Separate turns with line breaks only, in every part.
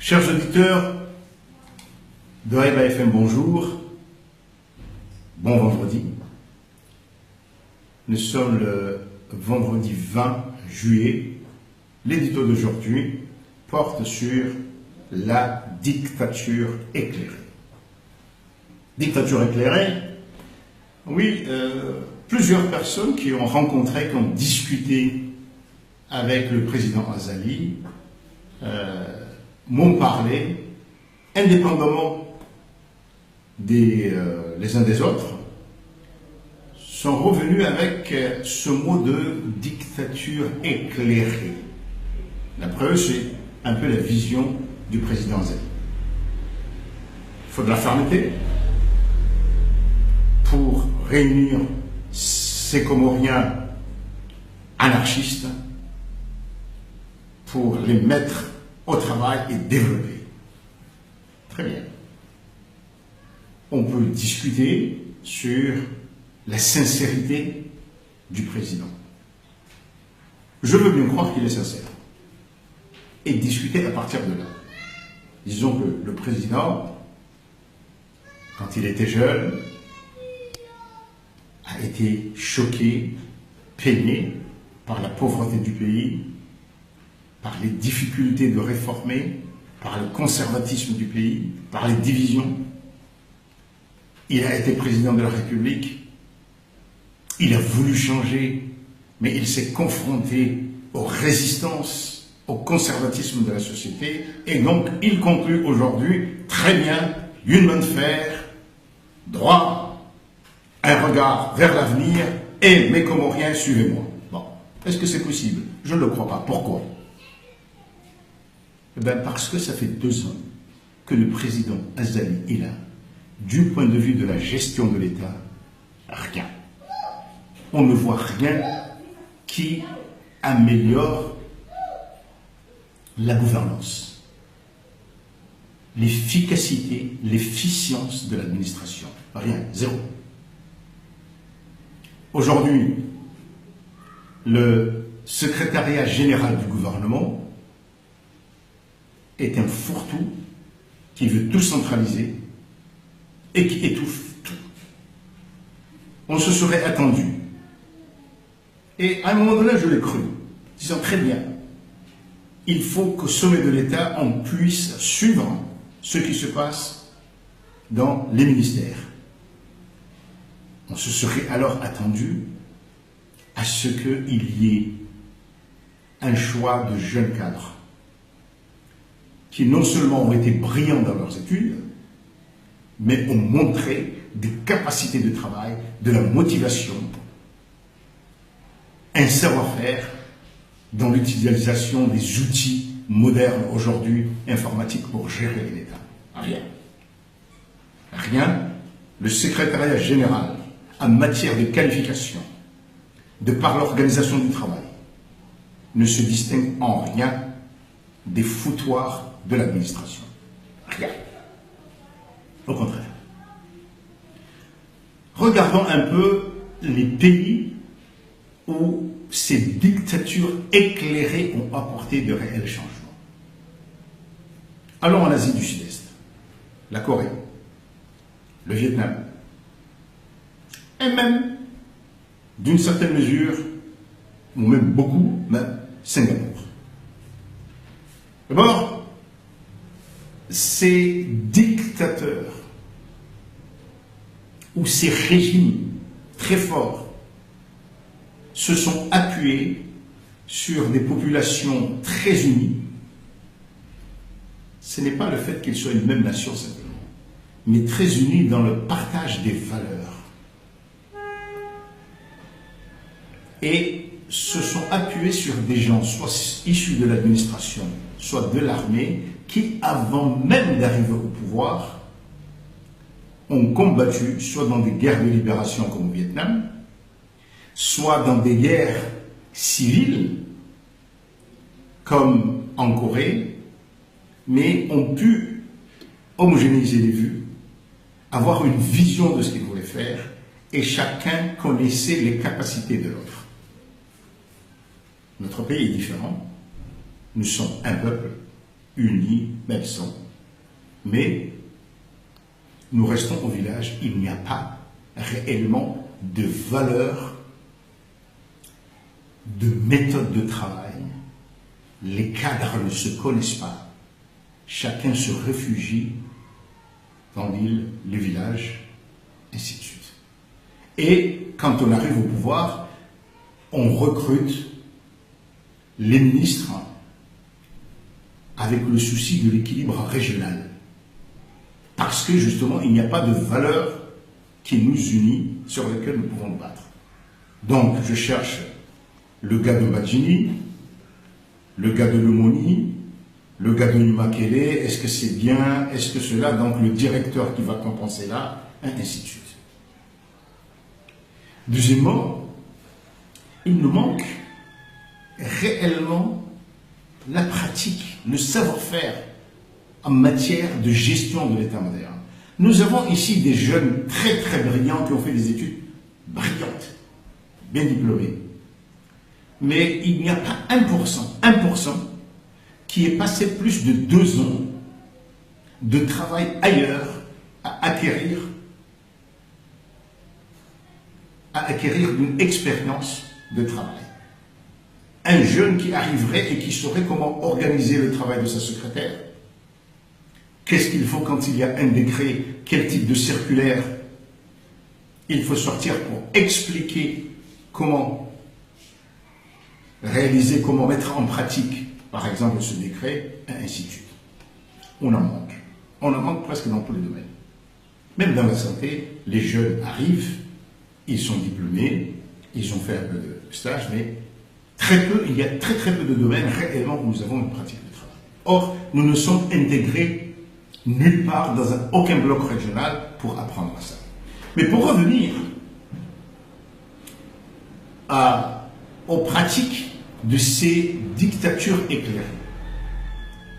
Chers auditeurs de Haïba FM, bonjour, bon vendredi. Nous sommes le vendredi 20 juillet. L'édito d'aujourd'hui porte sur la dictature éclairée. Dictature éclairée, oui, plusieurs personnes qui ont rencontré, qui ont discuté avec le président Azali, m'ont parlé, indépendamment les uns des autres, sont revenus avec ce mot de dictature éclairée. D'après eux, c'est un peu la vision du président Azali. Il faut de la fermeté pour réunir ces Comoriens anarchistes, pour les mettre au travail et développer. Très bien. On peut discuter sur la sincérité du président. Je veux bien croire qu'il est sincère. Et discuter à partir de là. Disons que le président, quand il était jeune, a été choqué, peiné par la pauvreté du pays, par les difficultés de réformer, par le conservatisme du pays, par les divisions. Il a été président de la République, il a voulu changer, mais il s'est confronté aux résistances, au conservatisme de la société, et donc il conclut aujourd'hui, très bien, une main de fer, droit, un regard vers l'avenir, et mes Comoriens, suivez-moi. Bon, est-ce que c'est possible? Je ne le crois pas. Pourquoi? Eh bien, parce que ça fait 2 ans que le président Azali est là. Du point de vue de la gestion de l'État, rien. On ne voit rien qui améliore la gouvernance, l'efficacité, l'efficience de l'administration. Rien, zéro. Aujourd'hui, le secrétariat général du gouvernement est un fourre-tout qui veut tout centraliser et qui étouffe tout. On se serait attendu. Et à un moment donné, je l'ai cru, disant très bien, il faut qu'au sommet de l'État, on puisse suivre ce qui se passe dans les ministères. On se serait alors attendu à ce qu'il y ait un choix de jeunes cadres qui non seulement ont été brillants dans leurs études, mais ont montré des capacités de travail, de la motivation, un savoir-faire dans l'utilisation des outils modernes aujourd'hui informatiques pour gérer l'État. Rien. Rien. Le secrétariat général, en matière de qualification, de par l'organisation du travail, ne se distingue en rien des foutoirs de l'administration. Rien. Au contraire. Regardons un peu les pays où ces dictatures éclairées ont apporté de réels changements. Allons en Asie du Sud-Est, la Corée, le Vietnam, et même, d'une certaine mesure, ou même beaucoup, même Singapour. D'abord, ces dictateurs ou ces régimes très forts se sont appuyés sur des populations très unies. Ce n'est pas le fait qu'ils soient une même nation simplement, mais très unis dans le partage des valeurs. Et se sont appuyés sur des gens, soit issus de l'administration, soit de l'armée, qui, avant même d'arriver au pouvoir, ont combattu, soit dans des guerres de libération comme au Vietnam, soit dans des guerres civiles, comme en Corée, mais ont pu homogénéiser les vues, avoir une vision de ce qu'ils voulaient faire, et chacun connaissait les capacités de l'autre. Notre pays est différent. Nous sommes un peuple, unis, même sans. Mais nous restons au village, il n'y a pas réellement de valeur, de méthode de travail. Les cadres ne se connaissent pas. Chacun se réfugie dans l'île, le village, ainsi de suite. Et quand on arrive au pouvoir, on recrute les ministres avec le souci de l'équilibre régional. Parce que justement, il n'y a pas de valeur qui nous unit, sur laquelle nous pouvons nous battre. Donc, je cherche le gars de Badjini, le gars de Lemoni, le gars de Numakele, est-ce que c'est bien, est-ce que cela, donc le directeur qui va compenser là, ainsi de suite. Deuxièmement, il nous manque réellement la pratique, le savoir-faire en matière de gestion de l'État moderne. Nous avons ici des jeunes très très brillants qui ont fait des études brillantes, bien diplômés. Mais il n'y a pas 1% qui ait passé plus de 2 ans de travail ailleurs à acquérir une expérience de travail. Un jeune qui arriverait et qui saurait comment organiser le travail de sa secrétaire. Qu'est-ce qu'il faut quand il y a un décret? Quel type de circulaire il faut sortir pour expliquer comment réaliser, comment mettre en pratique, par exemple, ce décret, ainsi de suite. On en manque. On en manque presque dans tous les domaines. Même dans la santé, les jeunes arrivent, ils sont diplômés, ils ont fait un peu de stage, mais il y a très peu de domaines réellement où nous avons une pratique de travail. Or, nous ne sommes intégrés nulle part dans aucun bloc régional pour apprendre à ça. Mais pour revenir aux pratiques de ces dictatures éclairées,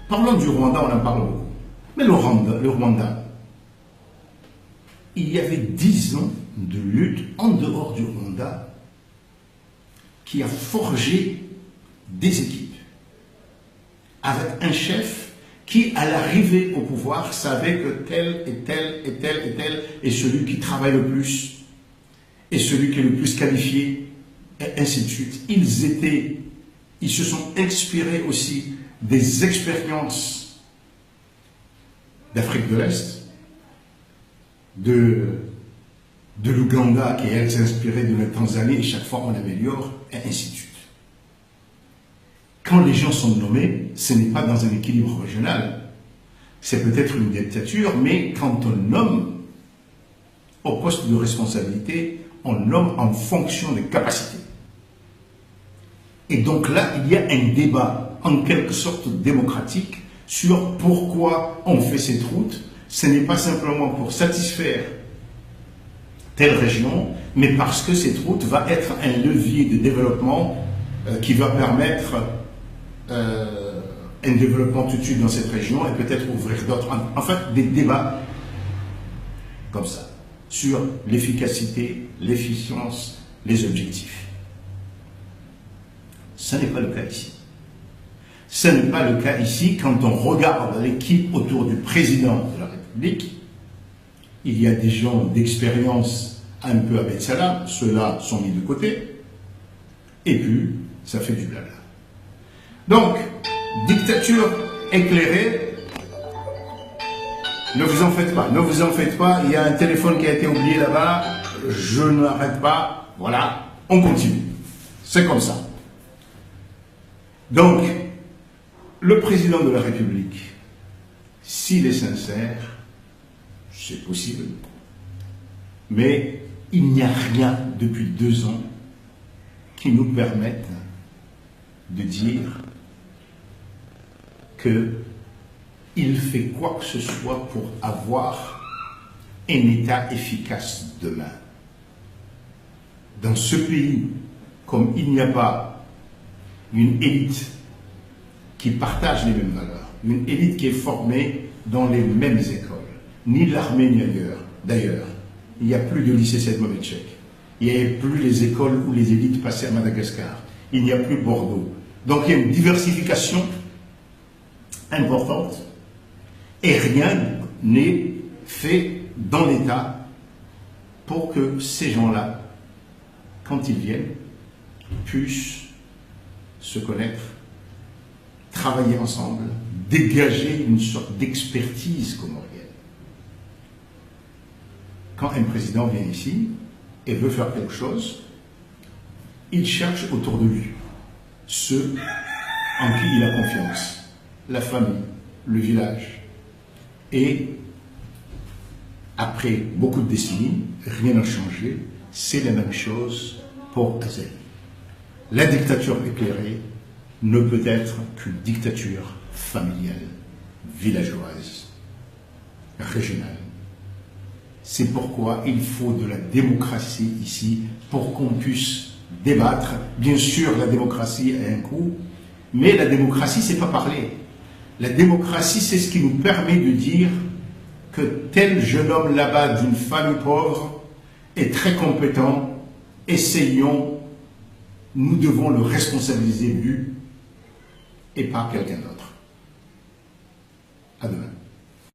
parlons du Rwanda, on en parle beaucoup. Mais le Rwanda, il y avait 10 ans de lutte en dehors du Rwanda qui a forgé des équipes avec un chef qui, à l'arrivée au pouvoir, savait que tel et tel et tel et tel est celui qui travaille le plus, est celui qui est le plus qualifié, et ainsi de suite. Ils se sont inspirés aussi des expériences d'Afrique de l'Est, de l'Ouganda, qui elle s'est inspirée de la Tanzanie, et chaque fois on améliore, et ainsi de suite. Quand les gens sont nommés, ce n'est pas dans un équilibre régional. C'est peut-être une dictature, mais quand on nomme au poste de responsabilité, on nomme en fonction des capacités. Et donc là, il y a un débat, en quelque sorte démocratique, sur pourquoi on fait cette route. Ce n'est pas simplement pour satisfaire telle région, mais parce que cette route va être un levier de développement qui va permettre un développement tout de suite dans cette région et peut-être ouvrir d'autres. En fait, des débats comme ça, sur l'efficacité, l'efficience, les objectifs. Ce n'est pas le cas ici. Ce n'est pas le cas ici quand on regarde l'équipe autour du président de la République. Il y a des gens d'expérience un peu à Betsala, ceux-là sont mis de côté, et puis ça fait du blabla. Donc, dictature éclairée, ne vous en faites pas, il y a un téléphone qui a été oublié là-bas, je n'arrête pas, voilà, on continue. C'est comme ça. Donc, le président de la République, s'il est sincère, c'est possible, mais il n'y a rien depuis 2 ans qui nous permette de dire qu'il fait quoi que ce soit pour avoir un État efficace demain. Dans ce pays, comme il n'y a pas une élite qui partage les mêmes valeurs, une élite qui est formée dans les mêmes écoles, ni l'armée ni ailleurs. D'ailleurs, il n'y a plus de lycée Sedmovetchek, il n'y a plus les écoles où les élites passaient à Madagascar, il n'y a plus Bordeaux. Donc il y a une diversification importante et rien n'est fait dans l'État pour que ces gens-là, quand ils viennent, puissent se connaître, travailler ensemble, dégager une sorte d'expertise comorienne. Quand un président vient ici et veut faire quelque chose, il cherche autour de lui ceux en qui il a confiance, la famille, le village. Et après beaucoup de décennies, rien n'a changé, c'est la même chose pour Azali. La dictature éclairée ne peut être qu'une dictature familiale, villageoise, régionale. C'est pourquoi il faut de la démocratie ici pour qu'on puisse débattre. Bien sûr, la démocratie a un coût, mais la démocratie, c'est pas parler. La démocratie, c'est ce qui nous permet de dire que tel jeune homme là-bas d'une famille pauvre est très compétent, essayons, nous devons le responsabiliser lui et pas quelqu'un d'autre. À demain.